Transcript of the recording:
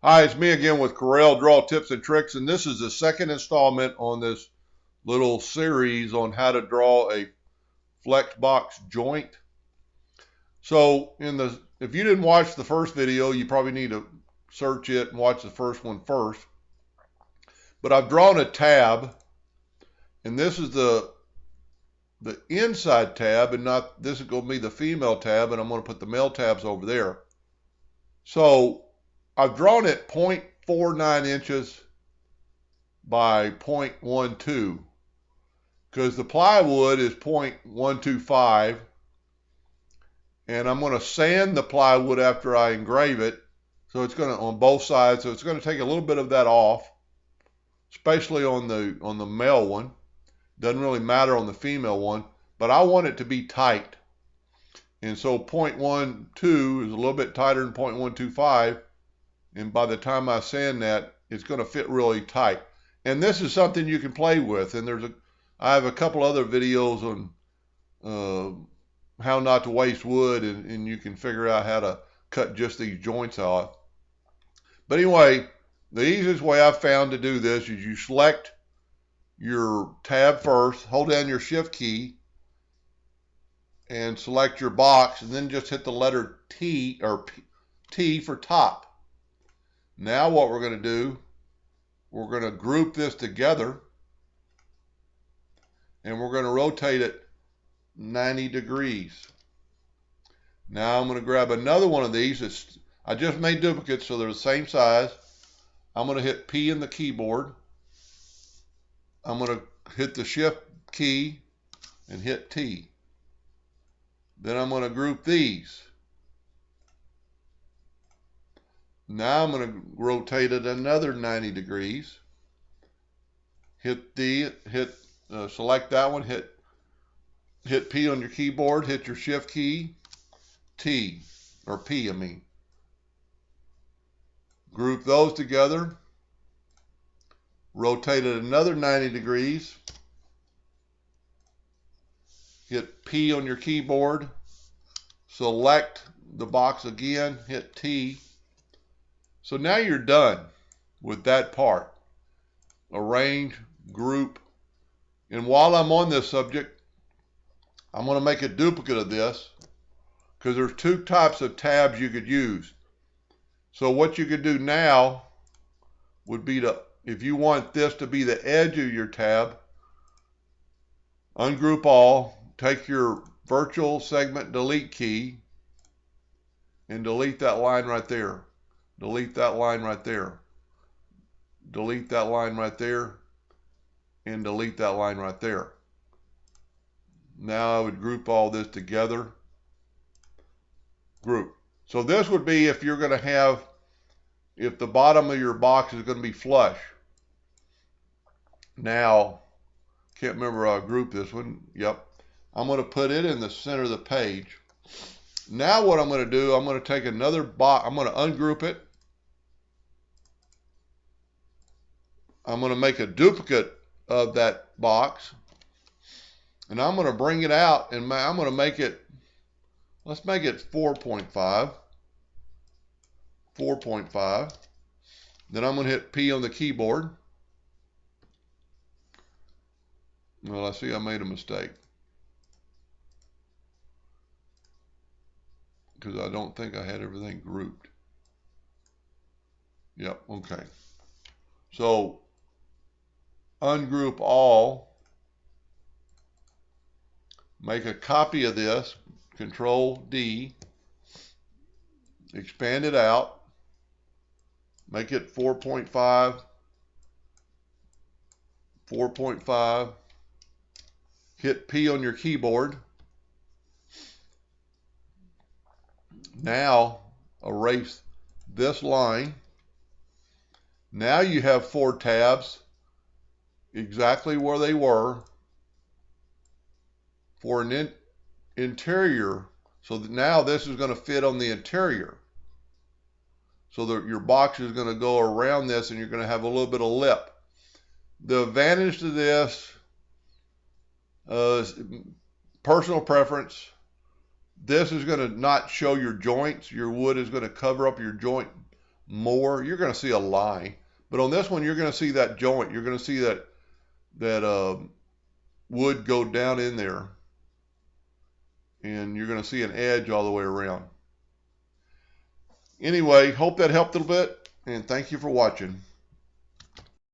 Hi, it's me again with Corel Draw Tips and Tricks, and this is the second installment on this little series on how to draw a flex box joint. So if you didn't watch the first video, you probably need to search it and watch the first one first. But I've drawn a tab, and this is the inside tab, and not this is going to be the female tab, and I'm going to put the male tabs over there. So I've drawn it 0.49 inches by 0.12 because the plywood is 0.125, and I'm going to sand the plywood after I engrave it, so it's going to on both sides, so it's going to take a little bit of that off, especially on the male one. Doesn't really matter on the female one, but I want it to be tight, and so 0.12 is a little bit tighter than 0.125, and by the time I sand that, it's going to fit really tight. And this is something you can play with, and I have a couple other videos on how not to waste wood, and you can figure out how to cut just these joints off. But anyway, the easiest way I've found to do this is you select your tab first, hold down your shift key, and select your box, and then just hit the letter T or T for top. Now what we're going to do, we're going to group this together, and we're going to rotate it 90 degrees. Now I'm going to grab another one of these. I just made duplicates so they're the same size. I'm going to hit P in the keyboard. I'm going to hit the shift key and hit T. Then I'm going to group these. Now I'm going to rotate it another 90 degrees. Select that one, hit P on your keyboard, hit your shift key, T, or P I mean. Group those together, rotate it another 90 degrees, hit P on your keyboard, select the box again, hit T. So now you're done with that part. Arrange, group, and while I'm on this subject, I'm going to make a duplicate of this because there's two types of tabs you could use. So what you could do now would be if you want this to be the edge of your tab, ungroup all, take your virtual segment delete key and delete that line right there. Delete that line right there. Delete that line right there. And delete that line right there. Now I would group all this together. Group. So this would be if you're going to have, if the bottom of your box is going to be flush. Now, can't remember how I grouped this one. Yep. I'm going to put it in the center of the page. Now what I'm going to do, I'm going to take another box, I'm going to ungroup it. I'm going to make a duplicate of that box, and I'm going to bring it out, and I'm going to make it, let's make it 4.5. 4.5. Then I'm going to hit P on the keyboard. Well, I see I made a mistake because I don't think I had everything grouped. Yep, okay. So ungroup all, make a copy of this, Control D, expand it out, make it 4.5, 4.5, hit P on your keyboard. Now erase this line. Now you have 4 tabs exactly where they were for an interior. So that now this is going to fit on the interior. So that your box is going to go around this and you're going to have a little bit of lip. The advantage to this, personal preference, this is going to not show your joints. Your wood is going to cover up your joint more, you're going to see a line. But on this one, you're going to see that joint. You're going to see that wood go down in there. And you're going to see an edge all the way around. Anyway, hope that helped a little bit. And thank you for watching.